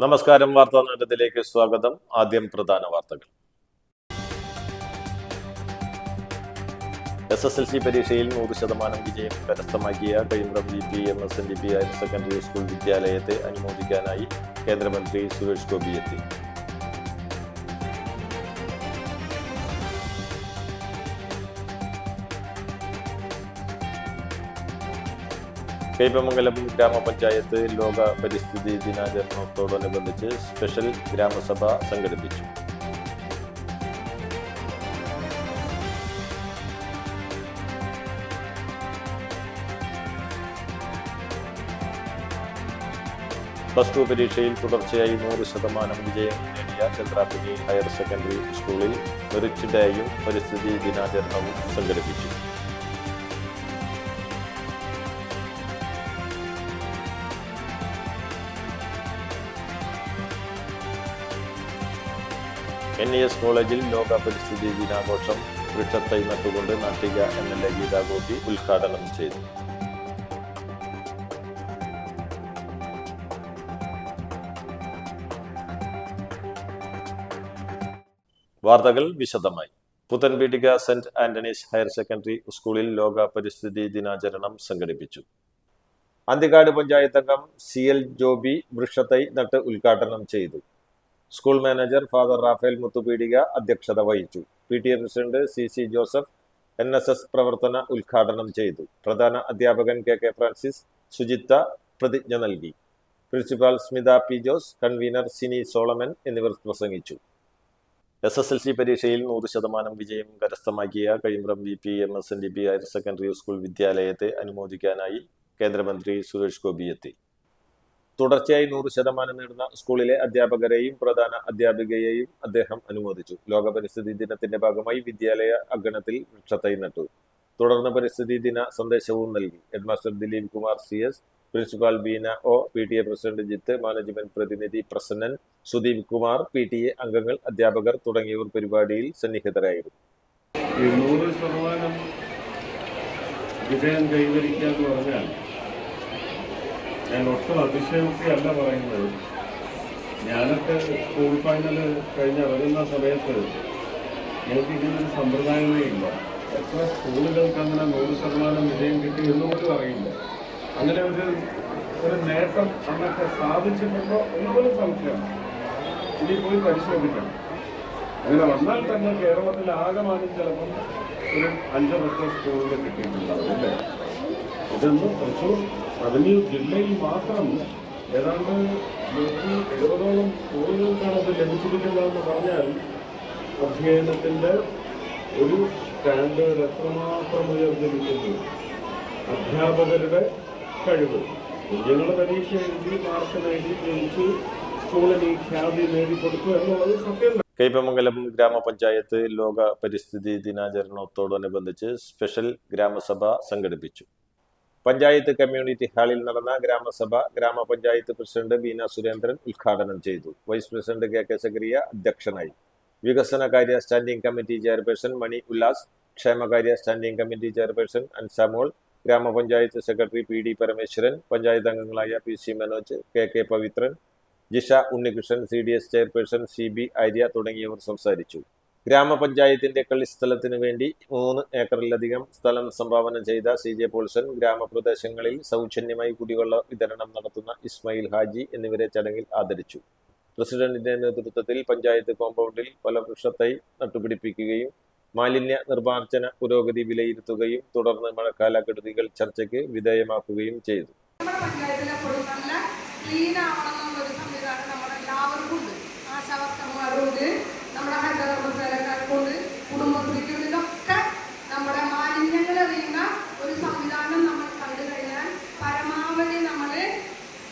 നമസ്കാരം. വാർത്താ നേരത്തിലേക്ക് സ്വാഗതം. ആദ്യം പ്രധാന വാർത്തകൾ. SSLC പരീക്ഷയിൽ 100% വിജയം കരസ്ഥമാക്കിയ കൈമ്രം VPMSNDP ഹയർ സെക്കൻഡറി സ്കൂൾ വിദ്യാലയത്തെ അനുമോദിക്കാനായി കേന്ദ്രമന്ത്രി സുരേഷ് ഗോപി എത്തി. കൈപ്പമംഗലം ഗ്രാമപഞ്ചായത്ത് ലോക പരിസ്ഥിതി ദിനാചരണത്തോടനുബന്ധിച്ച് സ്പെഷ്യൽ ഗ്രാമസഭ സംഘടിപ്പിച്ചു. +2 പരീക്ഷയിൽ തുടർച്ചയായി 100% വിജയം നേടിയ ചന്ദ്രാപിനി ഹയർ സെക്കൻഡറി സ്കൂളിൽ മെറിറ്റ് ഡേയും പരിസ്ഥിതി ദിനാചരണവും സംഘടിപ്പിച്ചു. NES കോളേജിൽ ലോക പരിസ്ഥിതി ദിനാഘോഷം വൃക്ഷത്തൈ നട്ടുകൊണ്ട് നാട്ടിക MLA ഗീതാ ഗോപി ഉദ്ഘാടനം ചെയ്തു. വാർത്തകൾ വിശദമായി. Puthenpeedika saint Antony's higher secondary സ്കൂളിൽ ലോക പരിസ്ഥിതി ദിനാചരണം സംഘടിപ്പിച്ചു. അന്തിക്കാട് പഞ്ചായത്ത് അംഗം CL ജോബി വൃക്ഷത്തൈ നട്ട് ഉദ്ഘാടനം ചെയ്തു. സ്കൂൾ മാനേജർ ഫാദർ റാഫേൽ മുത്തുപീടിക അധ്യക്ഷത വഹിച്ചു. PTA president CC Joseph NSS പ്രവർത്തന ഉദ്ഘാടനം ചെയ്തു. പ്രധാന അധ്യാപകൻ KK ഫ്രാൻസിസ് ശുചിത്വ പ്രതിജ്ഞ നൽകി. Principal Smitha P Jose, convener Sini Solomon എന്നിവർ പ്രസംഗിച്ചു. SSLC പരീക്ഷയിൽ 100% വിജയം കരസ്ഥമാക്കിയ കൈമ്രം VPMSNDP ഹയർ സെക്കൻഡറി സ്കൂൾ വിദ്യാലയത്തെ അനുമോദിക്കാനായി കേന്ദ്രമന്ത്രി സുരേഷ് ഗോപി എത്തി. തുടർച്ചയായി 100% നേടുന്ന സ്കൂളിലെ അധ്യാപകരെയും പ്രധാന അധ്യാപികയെയും അദ്ദേഹം അനുമോദിച്ചു. ലോക പരിസ്ഥിതി ദിനത്തിന്റെ ഭാഗമായി വിദ്യാലയ അങ്കണത്തിൽ വൃക്ഷത്തൈ നട്ടു. തുടർന്ന് പരിസ്ഥിതി ദിന സന്ദേശവും നൽകി. Headmaster Dileep Kumar CS, principal Beena O, PTA president Jith, management പ്രതിനിധി പ്രസന്നൻ, സുദീപ് കുമാർ, PTA അംഗങ്ങൾ, അധ്യാപകർ തുടങ്ങിയവർ പരിപാടിയിൽ സന്നിഹിതരായിരുന്നു. 100% വിജയം കൈവരിക്കുക എന്ന് പറഞ്ഞാൽ ഞാൻ ഒട്ടും അതിശയോക്തിയല്ല പറയുന്നത്. ഞാനൊക്കെ സ്കൂൾ ഫൈനൽ കഴിഞ്ഞ് ഇറങ്ങുന്ന സമയത്ത് ഞങ്ങൾക്ക് ഇങ്ങനൊരു സമ്പ്രദായമേ ഇല്ല. എത്ര സ്കൂളുകൾക്ക് അങ്ങനെ 100% വിജയം കിട്ടി എന്നുപോലും അറിയില്ല. അങ്ങനെ ഒരു നേട്ടം അന്നൊക്കെ സാധിച്ചിട്ടുണ്ടോ എന്നൊരു സംശയം. ഇനി പോയി പരിശോധിക്കണം. അങ്ങനെ വന്നാൽ തന്നെ കേരളത്തിൽ ആകമാനം ചിലപ്പം ഒരു 5-10 സ്കൂളുകൾ കിട്ടിയിട്ടുണ്ടാവും അല്ലേ. ഇതൊന്നും തൃശ്ശൂർ റവന്യൂ ജില്ലയിൽ മാത്രം ഏതാണ്ട് 170ഓളം സ്കൂളുകൾക്കാണ് അത് ലഭിച്ചിരിക്കുന്നതെന്ന് പറഞ്ഞാൽ അധ്യയനത്തിൻ്റെ ഒരു സ്റ്റാൻഡേർഡ് എത്രമാത്രം ഉയർന്നിരിക്കുന്നു. അധ്യാപകരുടെ കഴിവ്, കുഞ്ഞുങ്ങളുടെ പരീക്ഷ എഴുതി മാർക്ക് നേടി ജയിച്ച് സ്കൂളിൽ ഈ ഖ്യാതി നേടിക്കൊടുക്കുക എന്നുള്ളത് സത്യം. കൈപ്പമംഗലം ഗ്രാമപഞ്ചായത്ത് ലോക പരിസ്ഥിതി ദിനാചരണത്തോടനുബന്ധിച്ച് സ്പെഷ്യൽ ഗ്രാമസഭ സംഘടിപ്പിച്ചു. പഞ്ചായത്ത് കമ്മ്യൂണിറ്റി ഹാളിൽ നടന്ന ഗ്രാമസഭ ഗ്രാമപഞ്ചായത്ത് പ്രസിഡന്റ് ബീന സുരേന്ദ്രൻ ഉദ്ഘാടനം ചെയ്തു. വൈസ് പ്രസിഡന്റ് KK സക്കരിയ അധ്യക്ഷനായി. വികസനകാര്യ സ്റ്റാൻഡിംഗ് കമ്മിറ്റി ചെയർപേഴ്സൺ മണി ഉല്ലാസ്, ക്ഷേമകാര്യ സ്റ്റാൻഡിംഗ് കമ്മിറ്റി ചെയർപേഴ്സൺ അൻസാമോൾ, ഗ്രാമപഞ്ചായത്ത് സെക്രട്ടറി PD പരമേശ്വരൻ, പഞ്ചായത്ത് അംഗങ്ങളായ PC Manoj, KK Pavithran, Jisha Unnikrishnan, CDS chairperson CB Arya തുടങ്ങിയവർ സംസാരിച്ചു. ഗ്രാമപഞ്ചായത്തിന്റെ കളിസ്ഥലത്തിനു വേണ്ടി 3 ഏക്കറിലധികം സ്ഥലം സംഭാവന ചെയ്ത CJ പോൾസൺ, ഗ്രാമപ്രദേശങ്ങളിൽ സൗജന്യമായി കുടിവെള്ള വിതരണം നടത്തുന്ന ഇസ്മായിൽ ഹാജി എന്നിവരെ ചടങ്ങിൽ ആദരിച്ചു. പ്രസിഡന്റിന്റെ നേതൃത്വത്തിൽ പഞ്ചായത്ത് കോമ്പൗണ്ടിൽ ഫലവൃക്ഷത്തൈ നട്ടുപിടിപ്പിക്കുകയും മാലിന്യ നിർമ്മാർജ്ജന പുരോഗതി വിലയിരുത്തുകയും തുടർന്ന് മഴക്കാല കെടുതികൾ ചർച്ചയ്ക്ക് വിധേയമാക്കുകയും ചെയ്തു. നമ്മുടെ മാലിന്യങ്ങൾ അറിയുന്ന ഒരു സംവിധാനം നമ്മൾ കണ്ടു കഴിഞ്ഞാൽ പരമാവധി നമ്മൾ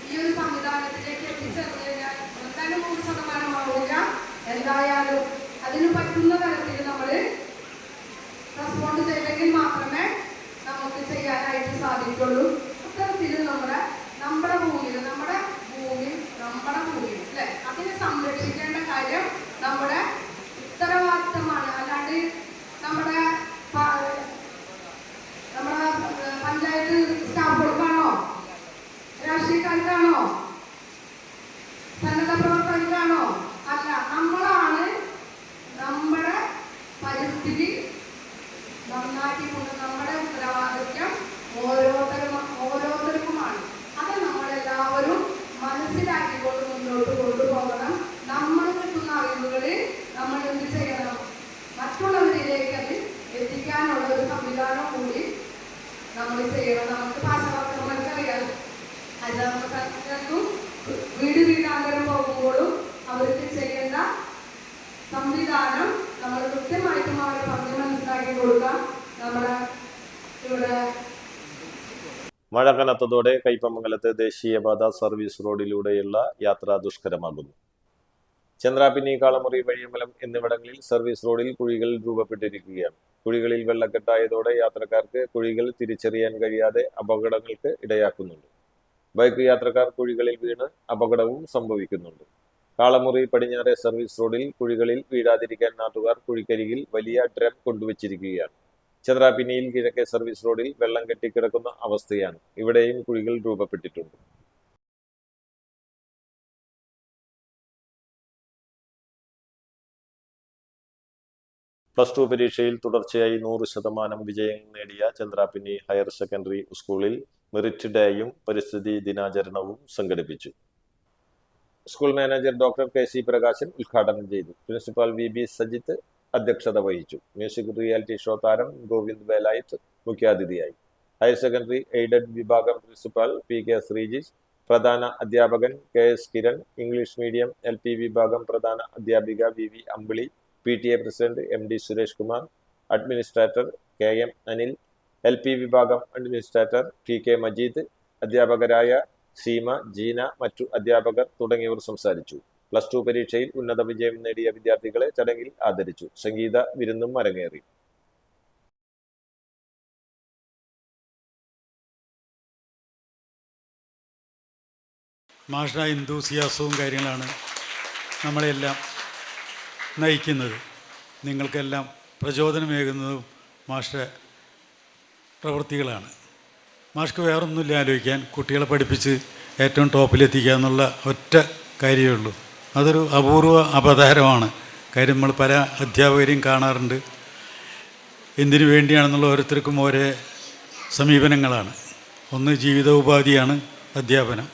ഈ ഒരു സംവിധാനത്തിലേക്ക് എത്തിച്ചേർന്നു കഴിഞ്ഞാൽ എന്തായാലും 100% ആവില്ല. എന്തായാലും അതിന് പറ്റുന്ന തരത്തിൽ നമ്മൾ റെസ്പോണ്ട് ചെയ്തെങ്കിൽ മാത്രമേ നമുക്ക് ചെയ്യാനായിട്ട് സാധിക്കുള്ളൂ. അത്തരത്തിൽ നമ്മുടെ ഭൂമിയിൽ അല്ലെ അതിനെ സംരക്ഷിക്കേണ്ട കാര്യം നമ്മുടെ ഉത്തരവാദിത്തമാണ്. അല്ലാണ്ട് നമ്മുടെ പഞ്ചായത്ത് സ്റ്റാഫുകൾക്കാണോ രാഷ്ട്രീയക്കാർക്കാണോ സന്നദ്ധ വീട് വീടാന്തരം പോകുമ്പോഴും അവർക്ക് ചെയ്യേണ്ട സംവിധാനം നമ്മൾ കൃത്യമായിട്ടും അവരെ പറഞ്ഞ് മനസ്സിലാക്കി കൊടുക്കാം. നമ്മുടെ ഇവിടെ മഴ കനത്തതോടെ കയ്പമംഗലത്ത് ദേശീയപാത സർവീസ് റോഡിലൂടെയുള്ള യാത്ര ദുഷ്കരമാകുന്നു. ചന്ദ്രാപിന്നി, കാളമുറി, വഴിയമ്പലം എന്നിവിടങ്ങളിൽ സർവീസ് റോഡിൽ കുഴികൾ രൂപപ്പെട്ടിരിക്കുകയാണ്. കുഴികളിൽ വെള്ളക്കെട്ടായതോടെ യാത്രക്കാർക്ക് കുഴികൾ തിരിച്ചറിയാൻ കഴിയാതെ അപകടങ്ങൾക്ക് ഇടയാക്കുന്നുണ്ട്. ബൈക്ക് യാത്രക്കാർ കുഴികളിൽ വീണ് അപകടവും സംഭവിക്കുന്നുണ്ട്. കാളമുറി പടിഞ്ഞാറെ സർവീസ് റോഡിൽ കുഴികളിൽ വീഴാതിരിക്കാൻ നാട്ടുകാർ കുഴിക്കരികിൽ വലിയ ഡ്രം കൊണ്ടുവച്ചിരിക്കുകയാണ്. ചന്ദ്രാപിന്നിയിൽ കിഴക്കേ സർവീസ് റോഡിൽ വെള്ളം കെട്ടിക്കിടക്കുന്ന അവസ്ഥയാണ്. ഇവിടെയും കുഴികൾ രൂപപ്പെട്ടിട്ടുണ്ട്. +2 പരീക്ഷയിൽ തുടർച്ചയായി 100% വിജയം നേടിയ ചന്ദ്രാപിന്നി ഹയർ സെക്കൻഡറി സ്കൂളിൽ മെറിറ്റ് ഡേയും പരിസ്ഥിതി ദിനാചരണവും സംഘടിപ്പിച്ചു. School manager doctor KC Prakashan ഉദ്ഘാടനം ചെയ്തു. പ്രിൻസിപ്പാൾ VB സജിത്ത് അധ്യക്ഷത വഹിച്ചു. മ്യൂസിക് റിയാലിറ്റി ഷോ താരം ഗോവിന്ദ് വേലായുധ് മുഖ്യാതിഥിയായി. ഹയർ സെക്കൻഡറി എയ്ഡഡ് വിഭാഗം പ്രിൻസിപ്പാൾ PK ശ്രീജിത്ത്, പ്രധാന അധ്യാപകൻ KS Kiran, English medium LP വിഭാഗം പ്രധാന അധ്യാപിക VV Ambili, PTA president MD Suresh Kumar, administrator KM Anil, LP വിഭാഗം അഡ്മിനിസ്ട്രേറ്റർ TK മജീദ്, അധ്യാപകരായ സീമ, ജീന, മറ്റു അധ്യാപകർ തുടങ്ങിയവർ സംസാരിച്ചു. +2 പരീക്ഷയിൽ ഉന്നത വിജയം നേടിയ വിദ്യാർത്ഥികളെ ചടങ്ങിൽ ആദരിച്ചു. സംഗീത വിരുന്നും അരങ്ങേറി. മാഷ എന്തൂസിയാസവും കാര്യങ്ങളാണ് നമ്മളെല്ലാം നയിക്കുന്നത്. നിങ്ങൾക്കെല്ലാം പ്രചോദനമേകുന്നതും മാഷ പ്രവൃത്തികളാണ്. മാഷ്ക്ക് വേറൊന്നുമില്ല ആലോചിക്കാൻ, കുട്ടികളെ പഠിപ്പിച്ച് ഏറ്റവും ടോപ്പിലെത്തിക്കുക എന്നുള്ള ഒറ്റ കാര്യമേ ഉള്ളൂ. അതൊരു അപൂർവ അവതാരമാണ്. കാര്യം നമ്മൾ പല അധ്യാപകരെയും കാണാറുണ്ട്. എന്തിനു വേണ്ടിയാണെന്നുള്ള ഓരോരുത്തർക്കും ഓരോ സമീപനങ്ങളാണ്. ഒന്ന് ജീവിതോപാധിയാണ് അധ്യാപനം,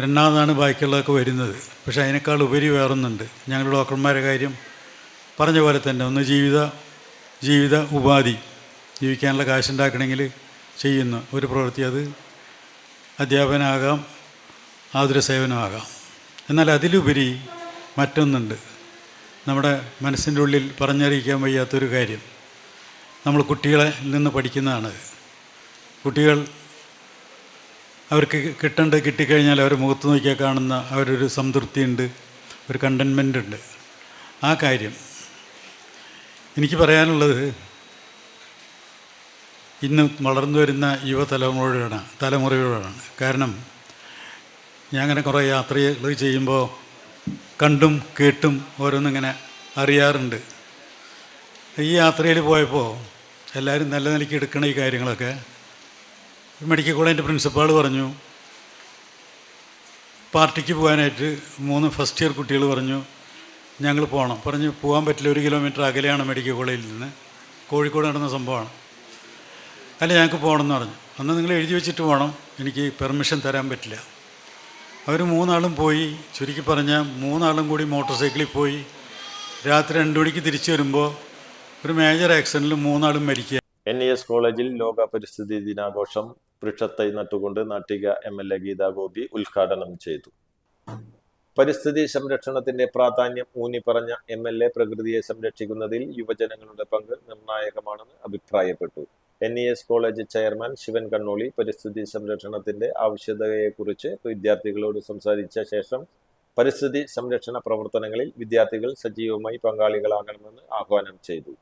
രണ്ടാമതാണ് ബാക്കിയുള്ളതൊക്കെ വരുന്നത്. പക്ഷേ അതിനേക്കാൾ ഉപരി വേറൊന്നുണ്ട്. ഞങ്ങളുടെ ഡോക്ടർമാരുടെ കാര്യം പറഞ്ഞ പോലെ തന്നെ ഒന്ന് ജീവിത ഉപാധി, ജീവിക്കാനുള്ള കാശുണ്ടാക്കണമെങ്കിൽ ചെയ്യുന്ന ഒരു പ്രവൃത്തി, അത് അധ്യാപനമാകാം, ആതുര സേവനമാകാം. എന്നാൽ അതിലുപരി മറ്റൊന്നുണ്ട്. നമ്മുടെ മനസ്സിൻ്റെ ഉള്ളിൽ പറഞ്ഞറിയിക്കാൻ വയ്യാത്തൊരു കാര്യം. നമ്മൾ കുട്ടികളെ നിന്ന് പഠിക്കുന്നതാണ്. കുട്ടികൾ അവർക്ക് കിട്ടേണ്ടത് കിട്ടിക്കഴിഞ്ഞാൽ അവരുടെ മുഖത്ത് നോക്കിയാൽ കാണുന്ന അവരൊരു സംതൃപ്തിയുണ്ട്, ഒരു കണ്ടൻമെൻ്റ് ഉണ്ട്. ആ കാര്യം എനിക്ക് പറയാനുള്ളത് ഇന്ന് വളർന്നു വരുന്ന തലമുറയോടാണ്. കാരണം ഞാൻ അങ്ങനെ കുറേ യാത്രകൾ ചെയ്യുമ്പോൾ കണ്ടും കേട്ടും ഓരോന്നിങ്ങനെ അറിയാറുണ്ട്. ഈ യാത്രയിൽ പോയപ്പോൾ എല്ലാവരും നല്ല നിലയ്ക്ക് എടുക്കണ ഈ കാര്യങ്ങളൊക്കെ. മെഡിക്കൽ കോളേജിൻ്റെ പ്രിൻസിപ്പാൾ പറഞ്ഞു, പാർട്ടിക്ക് പോകാനായിട്ട് 3 ഫസ്റ്റ് ഇയർ കുട്ടികൾ പറഞ്ഞു ഞങ്ങൾ പോകണം. പറഞ്ഞു പോകാൻ പറ്റില്ല, 1 കിലോമീറ്റർ അകലെയാണ് മെഡിക്കൽ കോളേജിൽ നിന്ന്. കോഴിക്കോട് നടന്ന സംഭവമാണ്. അല്ല ഞങ്ങൾക്ക് പോകണമെന്ന് പറഞ്ഞു. അന്ന് നിങ്ങൾ എഴുതി വെച്ചിട്ട് പോകണം, എനിക്ക് പെർമിഷൻ തരാൻ പറ്റില്ല. അവർ 3 ആളും പോയി. ചുരുക്കി പറഞ്ഞാൽ 3 ആളും കൂടി മോട്ടോർ സൈക്കിളിൽ പോയി. രാത്രി 2 മണിക്ക് തിരിച്ചു വരുമ്പോൾ ഒരു മേജർ ആക്സിഡൻറ്റിൽ 3 ആളും മരിക്കുക. NES കോളേജിൽ ലോക പരിസ്ഥിതി ദിനാഘോഷം വൃക്ഷത്തൈ നട്ടുകൊണ്ട് നാട്ടിക MLA ഗീതാ ഗോപി ഉദ്ഘാടനം ചെയ്തു. പരിസ്ഥിതി സംരക്ഷണത്തിന്റെ പ്രാധാന്യം ഊന്നിപ്പറഞ്ഞ MLA പ്രകൃതിയെ സംരക്ഷിക്കുന്നതിൽ യുവജനങ്ങളുടെ പങ്ക് നിർണായകമാണെന്ന് അഭിപ്രായപ്പെട്ടു. NES college chairman Shivan Kannoli പരിസ്ഥിതി സംരക്ഷണത്തിന്റെ ആവശ്യകതയെക്കുറിച്ച് വിദ്യാർത്ഥികളോട് സംസാരിച്ച ശേഷം പരിസ്ഥിതി സംരക്ഷണ പ്രവർത്തനങ്ങളിൽ വിദ്യാർത്ഥികൾ സജീവമായി പങ്കാളികളാകണമെന്ന് ആഹ്വാനം ചെയ്തു.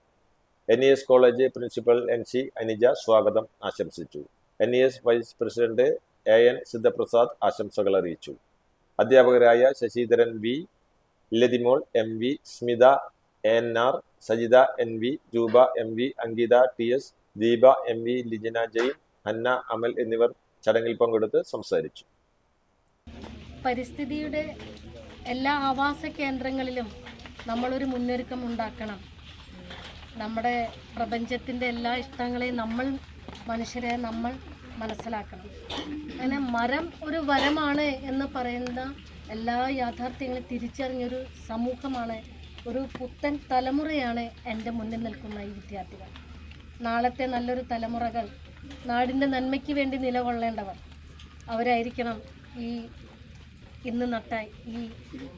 NES college principal NC Anija സ്വാഗതം ആശംസിച്ചു. NES vice president AN Siddhaprasad ആശംസകൾ അറിയിച്ചു. അധ്യാപകരായ Sasidharan V, Latimol MV, Smitha ANR, Sajitha NV, Roopa MV, Ankitha TS, Deepa MV, Lijana Jain, Hanna Amal എന്നിവർ ചടങ്ങിൽ പങ്കെടുത്ത് സംസാരിച്ചു. പരിസ്ഥിതിയുടെ എല്ലാ ആവാസ കേന്ദ്രങ്ങളിലും നമ്മളൊരു മുന്നൊരുക്കം ഉണ്ടാക്കണം. നമ്മുടെ പ്രപഞ്ചത്തിൻ്റെ എല്ലാ ഇഷ്ടങ്ങളെയും മനുഷ്യരെ നമ്മൾ മനസ്സിലാക്കണം. അങ്ങനെ മരം ഒരു വരമാണ് എന്ന് പറയുന്ന എല്ലാ യാഥാർത്ഥ്യങ്ങളും തിരിച്ചറിഞ്ഞൊരു സമൂഹമാണ്, ഒരു പുത്തൻ തലമുറയാണ് എൻ്റെ മുന്നിൽ നിൽക്കുന്ന ഈ വിദ്യാർത്ഥികൾ. നാളത്തെ നല്ലൊരു തലമുറകൾ, നാടിൻ്റെ നന്മയ്ക്ക് വേണ്ടി നിലകൊള്ളേണ്ടവർ അവരായിരിക്കണം ഈ ഇന്ന് നട്ട ഈ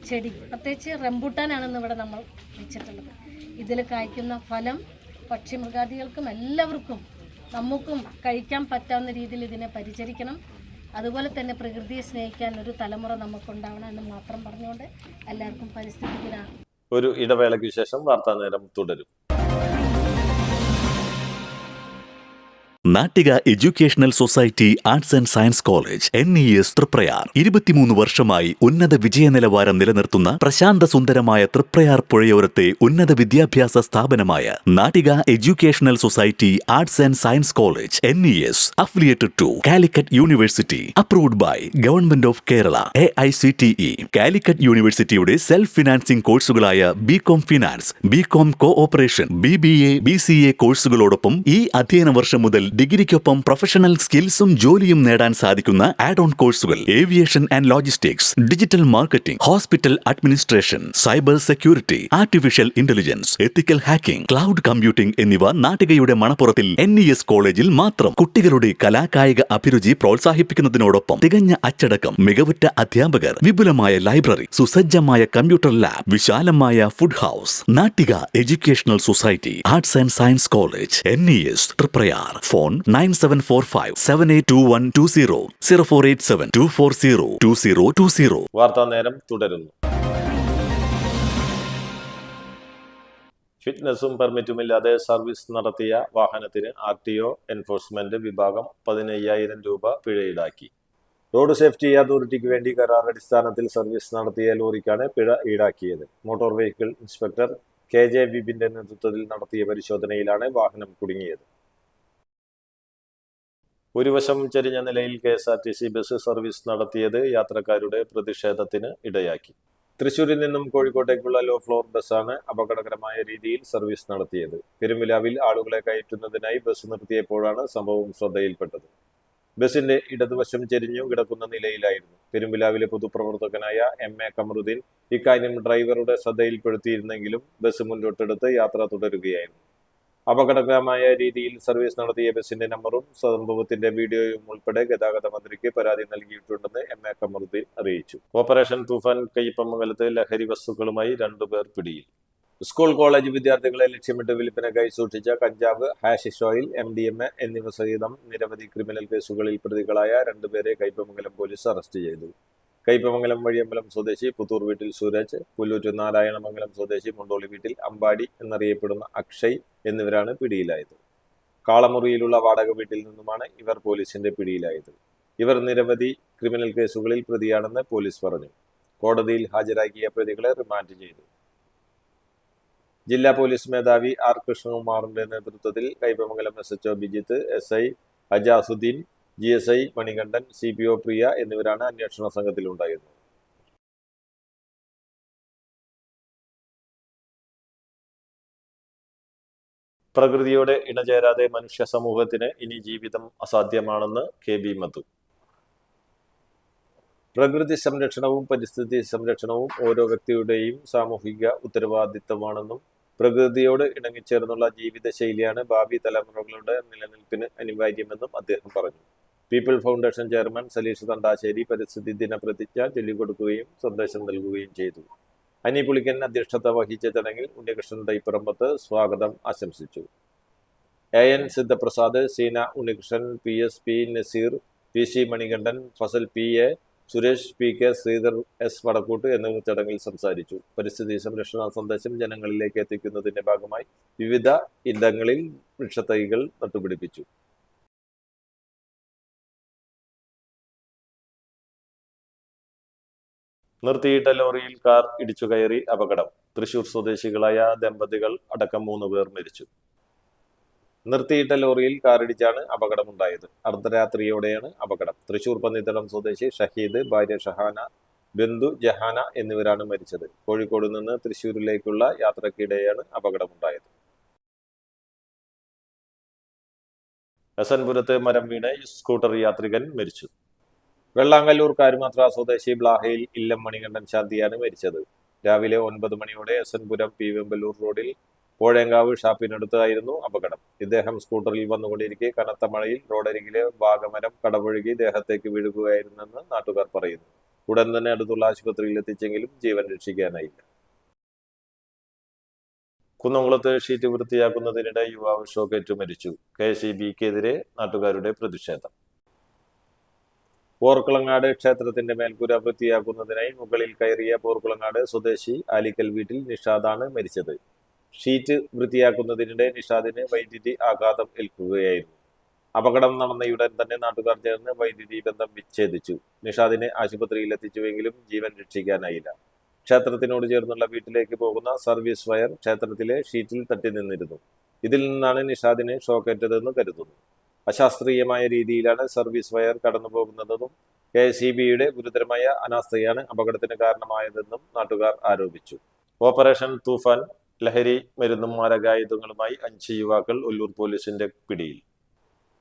ചെടി, പ്രത്യേകിച്ച് റംബൂട്ടാനാണെന്ന് ഇവിടെ നമ്മൾ വെച്ചിട്ടുള്ളത്. ഇതിൽ കായ്ക്കുന്ന ഫലം പക്ഷിമൃഗാദികൾക്കും എല്ലാവർക്കും നമുക്കും കഴിക്കാൻ പറ്റാവുന്ന രീതിയിൽ ഇതിനെ പരിചരിക്കണം. അതുപോലെ തന്നെ പ്രകൃതിയെ സ്നേഹിക്കാൻ ഒരു തലമുറ നമുക്കുണ്ടാവണം എന്ന് മാത്രം പറഞ്ഞുകൊണ്ട് എല്ലാവർക്കും പരിസ്ഥിതി ദിന. ഒരു ഇടവേളയ്ക്ക് ശേഷം വാർത്താ നേരം തുടരും. Nattika educational society arts and science college NES Triprayar 23 വർഷമായി ഉന്നത വിജയ നിലവാരം നിലനിർത്തുന്ന പ്രശാന്ത സുന്ദരമായ തൃപ്രയാർ പുഴയോരത്തെ ഉന്നത വിദ്യാഭ്യാസ സ്ഥാപനമായ Nattika educational society arts and science college NES affiliated to Calicut university, approved by government of Kerala, AICTE. Calicut യൂണിവേഴ്സിറ്റിയുടെ സെൽഫ് ഫിനാൻസിംഗ് കോഴ്സുകളായ BCom finance, BCom cooperation, BBA, BCA കോഴ്സുകളോടൊപ്പം ഈ അധ്യയന വർഷം മുതൽ ഡിഗ്രിക്കൊപ്പം പ്രൊഫഷണൽ സ്കിൽസും ജോലിയും നേടാൻ സാധിക്കുന്ന ആഡ് ഓൺ കോഴ്സുകൾ aviation and logistics, digital marketing, hospital administration, cyber security, artificial intelligence, ethical hacking, cloud computing എന്നിവ നാട്ടികയുടെ മണപ്പുറത്തിൽ NES കോളേജിൽ മാത്രം. കുട്ടികളുടെ കലാകായിക അഭിരുചി പ്രോത്സാഹിപ്പിക്കുന്നതിനോടൊപ്പം തികഞ്ഞ അച്ചടക്കം, മികവുറ്റ അധ്യാപകർ, വിപുലമായ ലൈബ്രറി, സുസജ്ജമായ കമ്പ്യൂട്ടർ ലാബ്, വിശാലമായ food house. Nattika educational society arts and science college NES Triprayar. Phone 9745782120 048724022020. വാർത്താ നേരം തുടരുന്നു. ഫിറ്റ്നസും പെർമിറ്റുമില്ലാതെ സർവീസ് നടത്തിയ വാഹനത്തിന് RTO എൻഫോഴ്സ്മെന്റ് വിഭാഗം 15,000 രൂപ പിഴ ഈടാക്കി. റോഡ് സേഫ്റ്റി അതോറിറ്റിക്ക് വേണ്ടി കരാർ അടിസ്ഥാനത്തിൽ സർവീസ് നടത്തിയ ലോറിക്കാണ് പിഴ ഈടാക്കിയത്. മോട്ടോർ വെഹിക്കിൾ ഇൻസ്പെക്ടർ KJ വിപിന്റെ നേതൃത്വത്തിൽ നടത്തിയ പരിശോധനയിലാണ് വാഹനം കുടുങ്ങിയത്. ഒരു വശം ചരിഞ്ഞ നിലയിൽ KSRTC ബസ് സർവീസ് നടത്തിയത് യാത്രക്കാരുടെ പ്രതിഷേധത്തിന് ഇടയാക്കി. തൃശൂരിൽ നിന്നും കോഴിക്കോട്ടേക്കുള്ള ലോ ഫ്ലോർ ബസ്സാണ് അപകടകരമായ രീതിയിൽ സർവീസ് നടത്തിയത്. പെരുമ്പിലാവിൽ ആളുകളെ കയറ്റുന്നതിനായി ബസ് നിർത്തിയപ്പോഴാണ് സംഭവം ശ്രദ്ധയിൽപ്പെട്ടത്. ബസിന്റെ ഇടതുവശം ചെരിഞ്ഞു കിടക്കുന്ന നിലയിലായിരുന്നു. പെരുമ്പിലാവിലെ പൊതുപ്രവർത്തകനായ MA കമറുദ്ദീൻ ഇക്കാര്യം ഡ്രൈവറുടെ ശ്രദ്ധയിൽപ്പെടുത്തിയിരുന്നെങ്കിലും ബസ് മുന്നോട്ടെടുത്ത് യാത്ര തുടരുകയായിരുന്നു. അപകടകരമായ രീതിയിൽ സർവീസ് നടത്തിയ ബസിന്റെ നമ്പറും സംഭവത്തിന്റെ വീഡിയോയും ഉൾപ്പെടെ ഗതാഗത മന്ത്രിക്ക് പരാതി നൽകിയിട്ടുണ്ടെന്ന് MA കമറുദ്ദീൻ അറിയിച്ചു. ഓപ്പറേഷൻ തൂഫാൻ കയ്പമംഗലത്ത് ലഹരി വസ്തുക്കളുമായി 2 പേർ പിടിയിൽ. സ്കൂൾ കോളേജ് വിദ്യാർത്ഥികളെ ലക്ഷ്യമിട്ട് വിൽപ്പനയ്ക്കായി സൂക്ഷിച്ച കഞ്ചാവ്, ഹാഷിഷ് ഓയിൽ, MDMA എന്നിവ സഹിതം നിരവധി ക്രിമിനൽ കേസുകളിൽ പ്രതികളായ 2 പേരെ കയ്പമംഗലം പോലീസ് അറസ്റ്റ് ചെയ്തു. കയ്പമംഗലം വഴിയമ്പലം സ്വദേശി പുത്തൂർ വീട്ടിൽ സൂരജ്, പുല്ലൂറ്റ് നാരായണമംഗലം സ്വദേശി മുണ്ടോളി വീട്ടിൽ അമ്പാടി എന്നറിയപ്പെടുന്ന അക്ഷയ് എന്നിവരാണ് പിടിയിലായത്. കാളമുറിയിലുള്ള വാടക വീട്ടിൽ നിന്നുമാണ് ഇവർ പോലീസിന്റെ പിടിയിലായത്. ഇവർ നിരവധി ക്രിമിനൽ കേസുകളിൽ പ്രതിയാണെന്ന് പോലീസ് പറഞ്ഞു. കോടതിയിൽ ഹാജരാക്കിയ പ്രതികളെ റിമാൻഡ് ചെയ്തു. ജില്ലാ പോലീസ് മേധാവി R കൃഷ്ണകുമാറിന്റെ നേതൃത്വത്തിൽ Kaipamangalam SHO Bijith, SI Ajasuddin, GSI Manikandan, CPO പ്രിയ എന്നിവരാണ് അന്വേഷണ സംഘത്തിലുണ്ടായിരുന്നത്. പ്രകൃതിയോടെ ഇണചേരാതെ മനുഷ്യ സമൂഹത്തിന് ഇനി ജീവിതം അസാധ്യമാണെന്ന് KB മധു. പ്രകൃതി സംരക്ഷണവും പരിസ്ഥിതി സംരക്ഷണവും ഓരോ വ്യക്തിയുടെയും സാമൂഹിക ഉത്തരവാദിത്തമാണെന്നും പ്രകൃതിയോട് ഇണങ്ങിച്ചേർന്നുള്ള ജീവിതശൈലിയാണ് ഭാവി തലമുറകളുടെ നിലനിൽപ്പിന് അനിവാര്യമെന്നും അദ്ദേഹം പറഞ്ഞു. People foundation chairman Saleesh Thandassery പരിസ്ഥിതി ദിന പ്രതിജ്ഞ ചൊല്ലിക്കൊടുക്കുകയും സന്ദേശം നൽകുകയും ചെയ്തു. അനി പുളിക്കൻ അധ്യക്ഷത വഹിച്ച ചടങ്ങിൽ ഉണ്ണികൃഷ്ണൻ തൈപ്പറമ്പത്ത് സ്വാഗതം ആശംസിച്ചു. AN Sidhaprasad, Seena Unnikrishnan, PS P Naseer, PC Manikandan, Fasal PA, Suresh PK, Sridhar S Vadakkoot എന്നിവർ ചടങ്ങിൽ സംസാരിച്ചു. പരിസ്ഥിതി സംരക്ഷണ സന്ദേശം ജനങ്ങളിലേക്ക് എത്തിക്കുന്നതിന്റെ ഭാഗമായി വിവിധ ഇടങ്ങളിൽ വൃക്ഷത്തൈകൾ നട്ടുപിടിപ്പിച്ചു. നിർത്തിയിട്ട ലോറിയിൽ കാർ ഇടിച്ചു കയറി അപകടം. തൃശൂർ സ്വദേശികളായ ദമ്പതികൾ അടക്കം 3 പേർ മരിച്ചു. നിർത്തിയിട്ട ലോറിയിൽ കാറിടിച്ചാണ് അപകടമുണ്ടായത്. അർദ്ധരാത്രിയോടെയാണ് അപകടം. തൃശൂർ പന്നിത്തടം സ്വദേശി ഷഹീദ്, ഭാര്യ ഷഹാന, ബന്ധു ജഹാന എന്നിവരാണ് മരിച്ചത്. കോഴിക്കോട് നിന്ന് തൃശൂരിലേക്കുള്ള യാത്രക്കിടെയാണ് അപകടമുണ്ടായത്. ഹസൻപുരത്ത് മരം വീണ് സ്കൂട്ടർ യാത്രികൻ മരിച്ചു. വെള്ളാങ്കല്ലൂർ കാരുമാത്ര സ്വദേശി ബ്ലാഹയിൽ ഇല്ലം മണികണ്ഠൻ ശാന്തിയാണ് മരിച്ചത്. രാവിലെ 9 മണിയോടെ ഹസൻപുരം പീവമ്പലൂർ റോഡിൽ കോഴേങ്കാവ് ഷാപ്പിനടുത്തായിരുന്നു അപകടം. ഇദ്ദേഹം സ്കൂട്ടറിൽ വന്നുകൊണ്ടിരിക്കെ കനത്ത മഴയിൽ റോഡരികിലെ വാഗമരം കടപുഴകി ദേഹത്തേക്ക് വീഴുകയായിരുന്നെന്ന് നാട്ടുകാർ പറയുന്നു. ഉടൻ തന്നെ അടുത്തുള്ള ആശുപത്രിയിൽ എത്തിച്ചെങ്കിലും ജീവൻ രക്ഷിക്കാനായില്ല. കുന്നംകുളത്ത് ഷീറ്റ് വൃത്തിയാക്കുന്നതിനിടെ യുവാവ് ഷോക്കേറ്റു മരിച്ചു. KSEBക്കെതിരെ നാട്ടുകാരുടെ പ്രതിഷേധം. പോർക്കുളങ്ങാട് ക്ഷേത്രത്തിന്റെ മേൽക്കൂര വൃത്തിയാക്കുന്നതിനായി മുകളിൽ കയറിയ പോർക്കുളങ്ങാട് സ്വദേശി ആലിക്കൽ വീട്ടിൽ നിഷാദാണ് മരിച്ചത്. ഷീറ്റ് വൃത്തിയാക്കുന്നതിനിടെ നിഷാദിന് വൈദ്യുതി ആഘാതം ഏൽക്കുകയായിരുന്നു. അപകടം നടന്നയുടൻ തന്നെ നാട്ടുകാർ ചേർന്ന് വൈദ്യുതി ബന്ധം വിച്ഛേദിച്ചു. നിഷാദിനെ ആശുപത്രിയിൽ എത്തിച്ചുവെങ്കിലും ജീവൻ രക്ഷിക്കാനായില്ല. ക്ഷേത്രത്തിനോട് ചേർന്നുള്ള വീട്ടിലേക്ക് പോകുന്ന സർവീസ് വയർ ക്ഷേത്രത്തിലെ ഷീറ്റിൽ തട്ടി നിന്നിരുന്നു. ഇതിൽ നിന്നാണ് നിഷാദിന് ഷോക്കേറ്റതെന്ന് കരുതുന്നു. അശാസ്ത്രീയമായ രീതിയിലാണ് സർവീസ് വയർ കടന്നുപോകുന്നതെന്നും KSEBയുടെ ഗുരുതരമായ അനാസ്ഥയാണ് അപകടത്തിന് കാരണമായതെന്നും നാട്ടുകാർ ആരോപിച്ചു. ഓപ്പറേഷൻ തൂഫാൻ ലഹരി മരുന്നും മാരകായുധങ്ങളുമായി 5 യുവാക്കൾ ഒല്ലൂർ പോലീസിന്റെ പിടിയിൽ.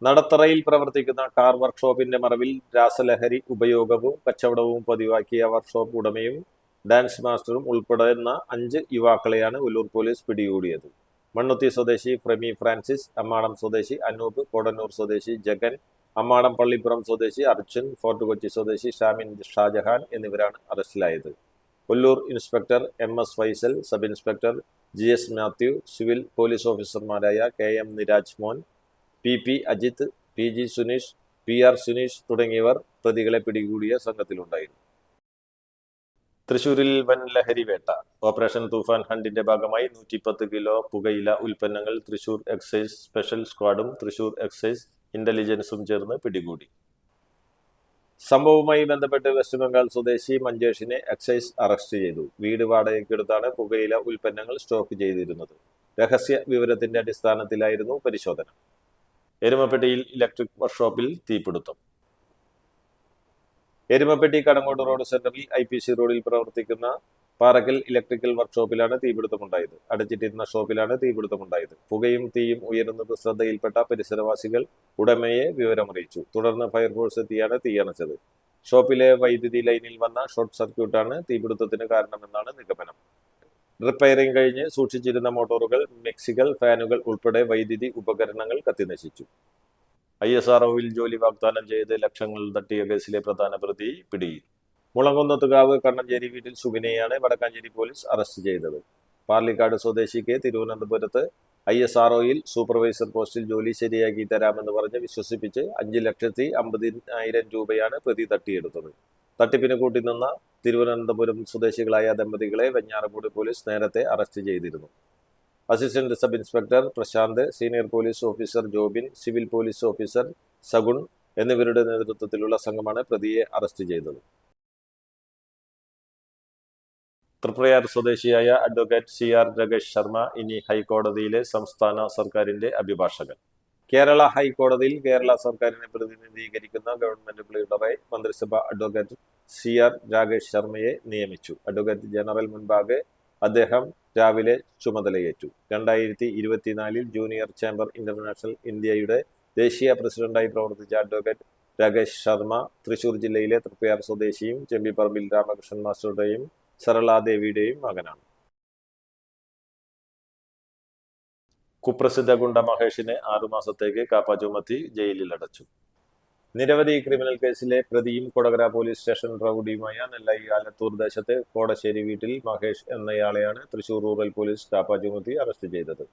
നടത്തറയിൽ പ്രവർത്തിക്കുന്ന കാർ വർക്ക്ഷോപ്പിന്റെ മറവിൽ രാസലഹരി ഉപയോഗവും കച്ചവടവും പതിവാക്കിയ വർക്ക്ഷോപ്പ് ഉടമയും ഡാൻസ് മാസ്റ്ററും ഉൾപ്പെടുന്ന 5 യുവാക്കളെയാണ് ഒല്ലൂർ പോലീസ് പിടികൂടിയത്. മണ്ണുത്തി സ്വദേശി ഫ്രെമി ഫ്രാൻസിസ്, അമ്മാടം സ്വദേശി അനൂപ്, കോടന്നൂർ സ്വദേശി ജഗൻ, അമ്മാടം പള്ളിപ്പുറം സ്വദേശി അർജുൻ, ഫോർട്ട് കൊച്ചി സ്വദേശി ഷാമിൻ ഷാജഹാൻ എന്നിവരാണ് അറസ്റ്റിലായത്. Ollur inspector MS Faisal, sub inspector GS Mathew, civil police ഓഫീസർമാരായ KM Niraj Mon, PP Ajith, PG Suneesh, PR Suneesh തുടങ്ങിയവർ പ്രതികളെ പിടികൂടിയ സംഘത്തിലുണ്ടായിരുന്നു. തൃശൂരിൽ വൻ ലഹരി വേട്ട. ഓപ്പറേഷൻ തൂഫാൻ ഹണ്ടിന്റെ ഭാഗമായി 110 കിലോ പുകയില ഉൽപ്പന്നങ്ങൾ തൃശൂർ എക്സൈസ് സ്പെഷ്യൽ സ്ക്വാഡും തൃശൂർ എക്സൈസ് ഇന്റലിജൻസും ചേർന്ന് പിടികൂടി. സംഭവവുമായി ബന്ധപ്പെട്ട് വെസ്റ്റ് ബംഗാൾ സ്വദേശി മഞ്ജേഷിനെ എക്സൈസ് അറസ്റ്റ് ചെയ്തു. വീട് വാടകയ്ക്കെടുത്താണ് പുകയില ഉൽപ്പന്നങ്ങൾ സ്റ്റോക്ക് ചെയ്തിരുന്നത്. രഹസ്യ വിവരത്തിന്റെ അടിസ്ഥാനത്തിലായിരുന്നു പരിശോധന. എരുമപ്പെട്ടിയിൽ ഇലക്ട്രിക് വർക്ക്ഷോപ്പിൽ തീപിടുത്തം. എരുമപ്പെട്ടി കടങ്ങോട് റോഡ് സെന്ററിൽ IPC റോഡിൽ പ്രവർത്തിക്കുന്ന പാറക്കൽ ഇലക്ട്രിക്കൽ വർക്ക്ഷോപ്പിലാണ് തീപിടുത്തമുണ്ടായത്. അടച്ചിട്ടിരുന്ന ഷോപ്പിലാണ് തീപിടുത്തമുണ്ടായത്. പുകയും തീയും ഉയരുന്നത് ശ്രദ്ധയിൽപ്പെട്ട പരിസരവാസികൾ ഉടമയെ വിവരമറിയിച്ചു. തുടർന്ന് ഫയർഫോഴ്സ് എത്തിയാണ് തീയണച്ചത്. ഷോപ്പിലെ വൈദ്യുതി ലൈനിൽ വന്ന ഷോർട്ട് സർക്യൂട്ടാണ് തീപിടുത്തത്തിന് കാരണമെന്നാണ് നിഗമനം. റിപ്പയറിംഗ് കഴിഞ്ഞ് സൂക്ഷിച്ചിരുന്ന മോട്ടോറുകൾ, മിക്സികൾ, ഫാനുകൾ ഉൾപ്പെടെ വൈദ്യുതി ഉപകരണങ്ങൾ കത്തിനശിച്ചു. ISROയിൽ ജോലി വാഗ്ദാനം ചെയ്ത് ലക്ഷങ്ങൾ തട്ടിയ കേസിലെ പ്രധാന പ്രതി പിടിയിൽ. മുളങ്കുന്നത്തുകാവ് കണ്ണഞ്ചേരി വീട്ടിൽ സുബിനെയാണ് വടക്കാഞ്ചേരി പോലീസ് അറസ്റ്റ് ചെയ്തത്. പാർലിക്കാട് സ്വദേശിക്ക് തിരുവനന്തപുരത്ത് ISROയിൽ സൂപ്പർവൈസർ പോസ്റ്റിൽ ജോലി ശരിയാക്കി തരാമെന്ന് പറഞ്ഞ് വിശ്വസിപ്പിച്ച് 5,50,000 രൂപയാണ് പ്രതി തട്ടിയെടുത്തത്. തട്ടിപ്പിന് കൂട്ടിനിന്ന തിരുവനന്തപുരം സ്വദേശികളായ ദമ്പതികളെ വെഞ്ഞാറമൂട് പോലീസ് നേരത്തെ അറസ്റ്റ് ചെയ്തിരുന്നു. Assistant sub inspector Prashanth, senior police officer Jobin, civil police officer Sagun എന്നിവരുടെ നേതൃത്വത്തിലുള്ള സംഘമാണ് പ്രതിയെ അറസ്റ്റ് ചെയ്തത്. തൃപ്രയാർ സ്വദേശിയായ അഡ്വക്കേറ്റ് CR ജഗേഷ് ശർമ്മ ഇനി ഹൈക്കോടതിയിലെ സംസ്ഥാന സർക്കാരിന്റെ അഭിഭാഷകൻ. കേരള ഹൈക്കോടതിയിൽ കേരള സർക്കാരിനെ പ്രതിനിധീകരിക്കുന്ന ഗവൺമെന്റ് പ്ലീഡറെ മന്ത്രിസഭ അഡ്വക്കേറ്റ് CR ജഗേഷ് ശർമ്മയെ നിയമിച്ചു. അഡ്വക്കേറ്റ് ജനറൽ മുൻപാകെ അദ്ദേഹം രാവിലെ ചുമതലയേറ്റു. 2024 ജൂനിയർ ചേംബർ ഇന്റർനാഷണൽ ഇന്ത്യയുടെ ദേശീയ പ്രസിഡന്റായി പ്രവർത്തിച്ച അഡ്വക്കേറ്റ് ജഗേഷ് ശർമ്മ തൃശൂർ ജില്ലയിലെ തൃപ്പയാർ സ്വദേശിയും ചെമ്പിപ്പറമ്പിൽ രാമകൃഷ്ണൻ മാസ്റ്ററുടെയും സരളാദേവിയുടെയും മകനാണ്. കുപ്രസിദ്ധ ഗുണ്ട മഹേഷിനെ 6 മാസത്തേക്ക് കാപ്പ ചുമത്തി ജയിലിൽ അടച്ചു. നിരവധി ക്രിമിനൽ കേസിലെ പ്രതിയും കൊടകര പോലീസ് സ്റ്റേഷൻ റൌഡിയുമായ നെല്ലായി ആലത്തൂർ ദേശത്തെ കോടശ്ശേരി വീട്ടിൽ മഹേഷ് എന്നയാളെയാണ് തൃശൂർ റൂറൽ പോലീസ് കാപ്പ ചുമത്തി അറസ്റ്റ് ചെയ്തത്.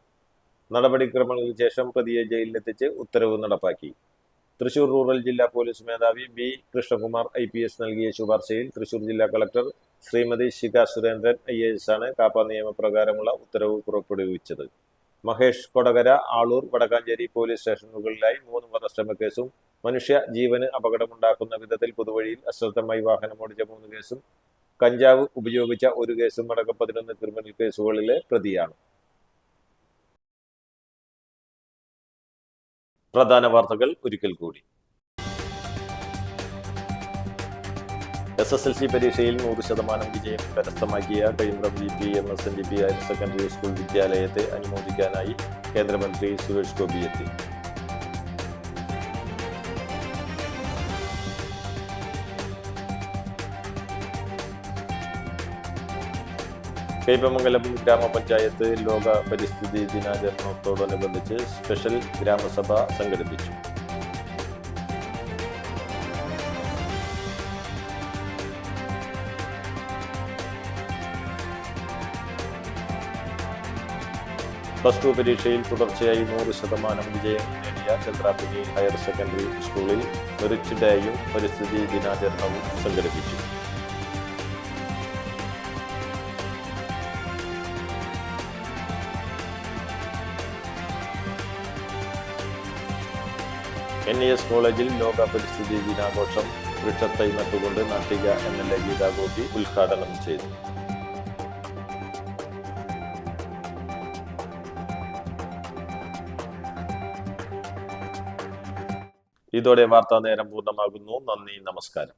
നടപടിക്രമങ്ങൾക്ക് ശേഷം പ്രതിയെ ജയിലിലെത്തിച്ച് ഉത്തരവ് നടപ്പാക്കി. തൃശൂർ റൂറൽ ജില്ലാ പോലീസ് മേധാവി B കൃഷ്ണകുമാർ IPS നൽകിയ ശുപാർശയിൽ തൃശൂർ ജില്ലാ കളക്ടർ ശ്രീമതി ശിഖ സുരേന്ദ്രൻ IAS ആണ് കാപ്പ നിയമപ്രകാരമുള്ള ഉത്തരവ് പുറപ്പെടുവിച്ചത്. മഹേഷ് കൊടകര, ആളൂർ, വടക്കാഞ്ചേരി പോലീസ് സ്റ്റേഷനുകളിലായി 3 വധശ്രമ കേസും മനുഷ്യ ജീവന് അപകടമുണ്ടാക്കുന്ന വിധത്തിൽ പൊതുവഴിയിൽ അശ്രദ്ധമായി വാഹനമോടിച്ച 3 കേസും കഞ്ചാവ് ഉപയോഗിച്ച 1 കേസും അടക്കം 11 ക്രിമിനൽ കേസുകളിലെ പ്രതിയാണ്. പ്രധാന വാർത്തകൾ ഒരിക്കൽ കൂടി. SSLC പരീക്ഷയിൽ 100% വിജയം കരസ്ഥമാക്കിയ Kaimpram VPMS NDP higher secondary school വിദ്യാലയത്തെ അനുമോദിക്കാനായി കേന്ദ്രമന്ത്രി സുരേഷ് ഗോപി എത്തി. കൈപ്പമംഗലം ഗ്രാമപഞ്ചായത്ത് ലോക പരിസ്ഥിതി ദിനാചരണത്തോടനുബന്ധിച്ച് സ്പെഷ്യൽ ഗ്രാമസഭ സംഘടിപ്പിച്ചു. +2 പരീക്ഷയിൽ തുടർച്ചയായി 100% വിജയം നേടിയ ചന്ദ്രാപിനി ഹയർ സെക്കൻഡറി സ്കൂളിൽ മെറിറ്റ് ഡേയും പരിസ്ഥിതി ദിനാചരണവും സംഘടിപ്പിച്ചു. NES കോളേജിൽ ലോക പരിസ്ഥിതി ദിനാഘോഷം വൃക്ഷത്തൈ നട്ടുകൊണ്ട് നാട്ടിക MLA ഗീതാ ഗോപി ഉദ്ഘാടനം ചെയ്തു. ഇതോടെ വാർത്താ നേരം പൂർണ്ണമാകുന്നു. നന്ദി, നമസ്കാരം.